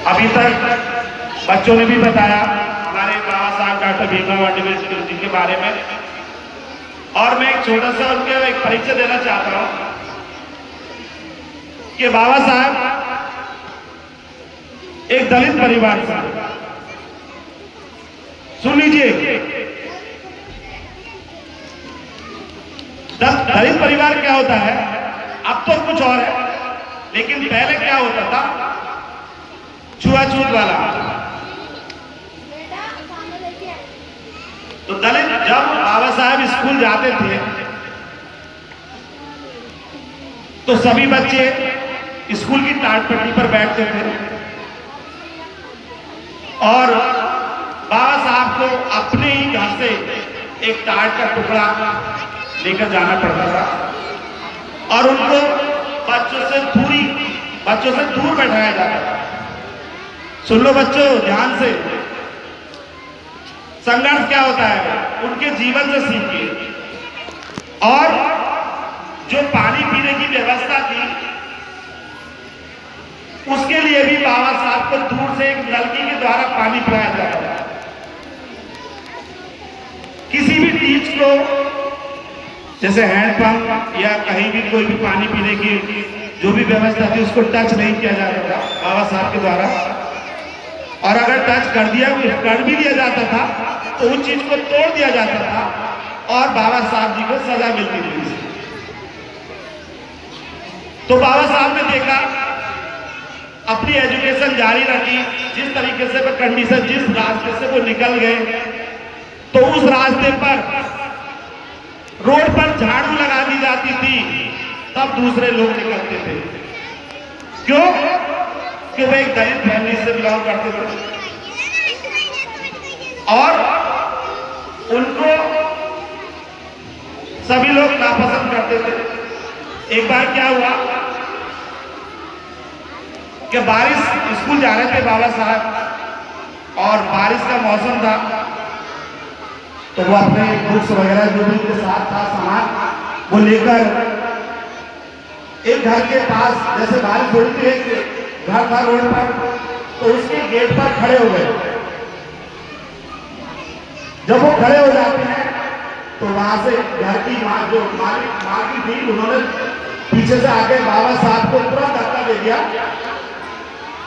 अभी तक बच्चों ने भी बताया हमारे बाबा साहब डॉक्टर भीमराव अम्बेडकर जी के बारे में, और मैं एक छोटा सा उनके एक परिचय देना चाहता हूं कि बाबा साहब एक दलित परिवार से, सुन लीजिए, दलित परिवार क्या होता है, अब तो कुछ और है, लेकिन पहले क्या होता था, छुआछूत वाला। तो दलित जब बाबा साहब स्कूल जाते थे तो सभी बच्चे स्कूल की टाट पट्टी पर बैठते थे और बाबा साहब को अपने ही घर से एक टाट का टुकड़ा लेकर जाना पड़ता था और उनको बच्चों से दूर बैठाया जाता था। सुन लो बच्चों ध्यान से, संघर्ष क्या होता है उनके जीवन से सीखिए। और जो पानी पीने की व्यवस्था थी उसके लिए भी बाबा साहब को दूर से एक नलकी के द्वारा पानी पिलाया जाता था। किसी भी चीज को जैसे हैंडपंप या कहीं भी कोई भी पानी पीने की जो भी व्यवस्था थी उसको टच नहीं किया जाता था बाबा साहब के द्वारा, और अगर टच कर भी दिया जाता था तो उस चीज को तोड़ दिया जाता था और बाबा साहब जी को सजा मिलती थी। तो बाबा साहब ने देखा, अपनी एजुकेशन जारी रखी, जिस तरीके से वो कंडीशन, जिस रास्ते से वो निकल गए, तो उस रास्ते पर रोड पर झाड़ू लगा दी जाती थी, तब दूसरे लोग निकलते थे। क्यों? कि वे एक दलित फैमिली से बिलोंग करते थे और उनको सभी लोग नापसंद करते थे। एक बार क्या हुआ कि बारिश, स्कूल जा रहे थे बाबा साहब और बारिश का मौसम था, तो वो अपने बुक्स वगैरह जो भी उनके साथ था सामान वो लेकर एक घर के पास, जैसे बारिश हो रही थी, घर था रोड पर, तो उसके गेट पर खड़े हो गए। जब वो खड़े हो जाते हैं तो वहां से घर की माँ जो मालिक थी, उन्होंने पीछे से आके बाबा साहब को तुरंत धक्का दे दिया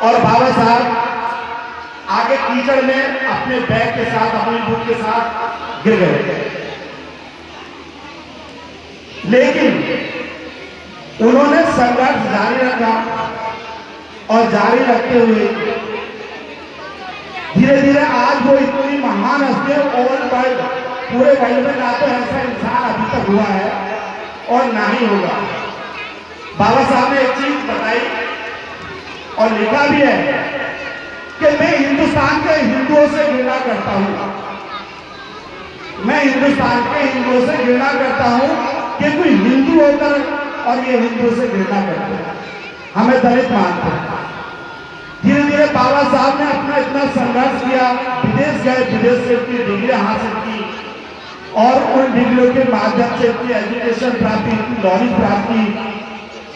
और बाबा साहब आगे कीचड़ में अपने बैग के साथ, अपनी बुक के साथ गिर गए। लेकिन उन्होंने संघर्ष जारी रखा और जारी रखते हुए धीरे धीरे आज वो इतनी महान हस्ती वर्ल्ड, पूरे वर्ल्ड में ना तो ऐसा इंसान अभी तक हुआ है और ना ही होगा। बाबा साहब ने एक चीज बताई और लिखा भी है कि मैं हिंदुस्तान के हिंदुओं से घृणा करता हूं, मैं हिंदुस्तान के हिंदुओं से घृणा करता हूं कि कोई हिंदू होकर और ये हिंदुओं से घृणा करते हैं, हमें दलित मानते हैं। धीरे धीरे बाबा साहब ने अपना इतना संघर्ष किया, विदेश गए, विदेश से इतनी डिग्रियां हासिल की और उन डिग्रियों के माध्यम से इतनी एजुकेशन प्राप्त, इतनी नॉलेज प्राप्त की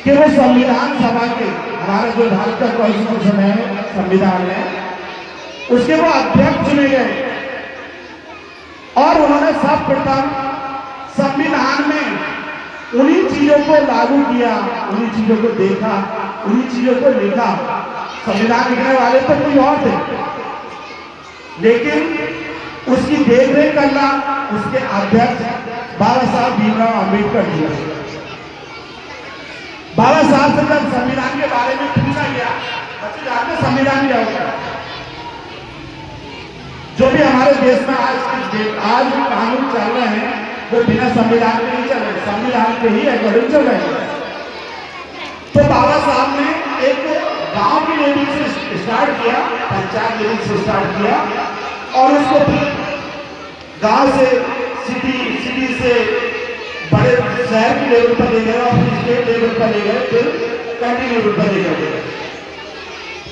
कि वो संविधान सभा के, हमारा जो भारत का कॉन्स्टिट्यूशन है, संविधान है, उसके वो अध्यक्ष चुने गए और उन्होंने सर्वप्रथम संविधान में उन्हीं चीजों को लागू किया, उन्हीं चीजों को देखा, उन्हीं चीजों को लिखा। संविधान लिखने वाले तो कोई और थे, लेकिन उसकी देखरेख करना उसके अध्यक्ष बाबा साहब भीमराव अम्बेडकर जी। बाबा साहब से जब संविधान के बारे में पूछा गया, बच्चे जानते संविधान क्या होता है? जो भी हमारे देश में आज कानून चल रहे हैं वो बिना संविधान के नहीं चल रहे, संविधान के ही अकॉर्डिंग चल रहे हैं। तो बाबा साहब ने एक गांव की लेवल से स्टार्ट किया, पंचायत लेवल से स्टार्ट किया और उसको फिर गांव से सिटी से बड़े शहर की लेवल पर ले गए और फिर स्टेट लेवल पर ले गए, फिर कंट्री लेवल पर ले गए।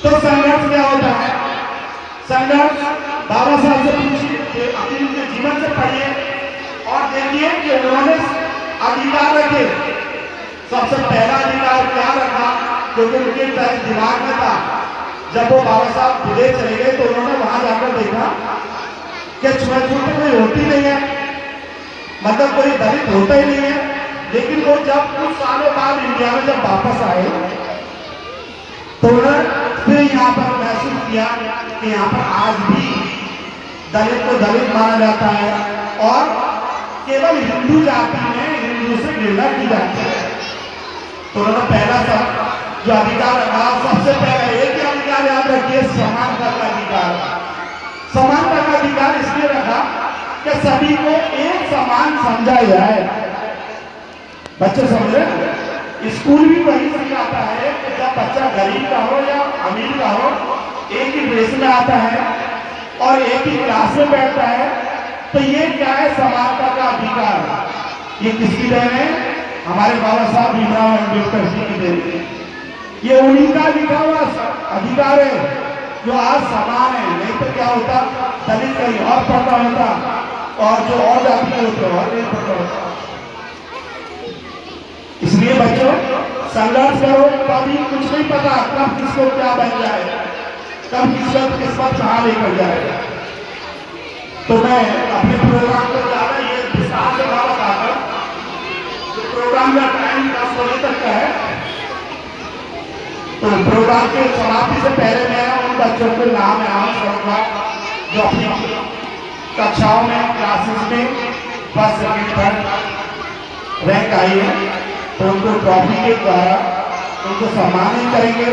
तो संघर्ष क्या होता है? संघर्ष बाबा साहब से पूछिए, अपने उनके जीवन से पढ़िए और देखिए कि उन्होंने अधिकार रखे। सबसे पहला अधिकार क्या रखा? क्योंकि उनके दिमाग में था जब वो बाबा साहब विदेश चले गए तो उन्होंने वहां जाकर देखा कि छुआछूत तो कोई होती नहीं है, मतलब कोई दलित होता ही नहीं है। लेकिन वो जब कुछ सालों बाद इंडिया में जब वापस आए तो उन्होंने फिर यहाँ पर महसूस किया कि यहाँ पर आज भी दलित को दलित माना जाता है और केवल हिंदू जाति में हिंदू से घृणा की जाती है। तो उन्होंने पहला सब जो अधिकार रखा, सबसे पहला एक ही अधिकार याद रखिए, समानता का अधिकार। समानता का अधिकार इसलिए रखा कि सभी को एक समान समझा जाए। बच्चे समझ रहे, स्कूल भी वही सिखाता है कि जब बच्चा गरीब का हो या अमीर का हो, एक ही ड्रेस में आता है और एक ही क्लास में बैठता है, तो ये क्या है? समानता का अधिकार। ये किसकी देन है? हमारे बाबा साहब भीमराव अम्बेडकर जी की देन है। ये उन्हीं का लिखा हुआ अधिकार है जो आज समान है। नहीं तो क्या होता, दलित कहीं और पढ़ता होता और जो और जाति के होते और नहीं पढ़ता होता। इसलिए बच्चों संघर्ष करो, कभी कुछ नहीं पता कब किसको क्या बन जाए, कब किस्मत कहाँ लेकर जाएगा। तो मैं अपने प्रोग्राम को ज्यादा ये विस्तार से ना बताकर, जो प्रोग्राम का टाइम 10 बजे तक का है, तो प्रोग्राम के समाप्ति से पहले मैं उन बच्चों के नाम अनाउंस करूंगा जो अपनी कक्षाओं में, क्लासेस में फर्स्ट सेकंड थर्ड रैंक आई है। तो उनको ट्रॉफी के द्वारा उनको सम्मानित करेंगे।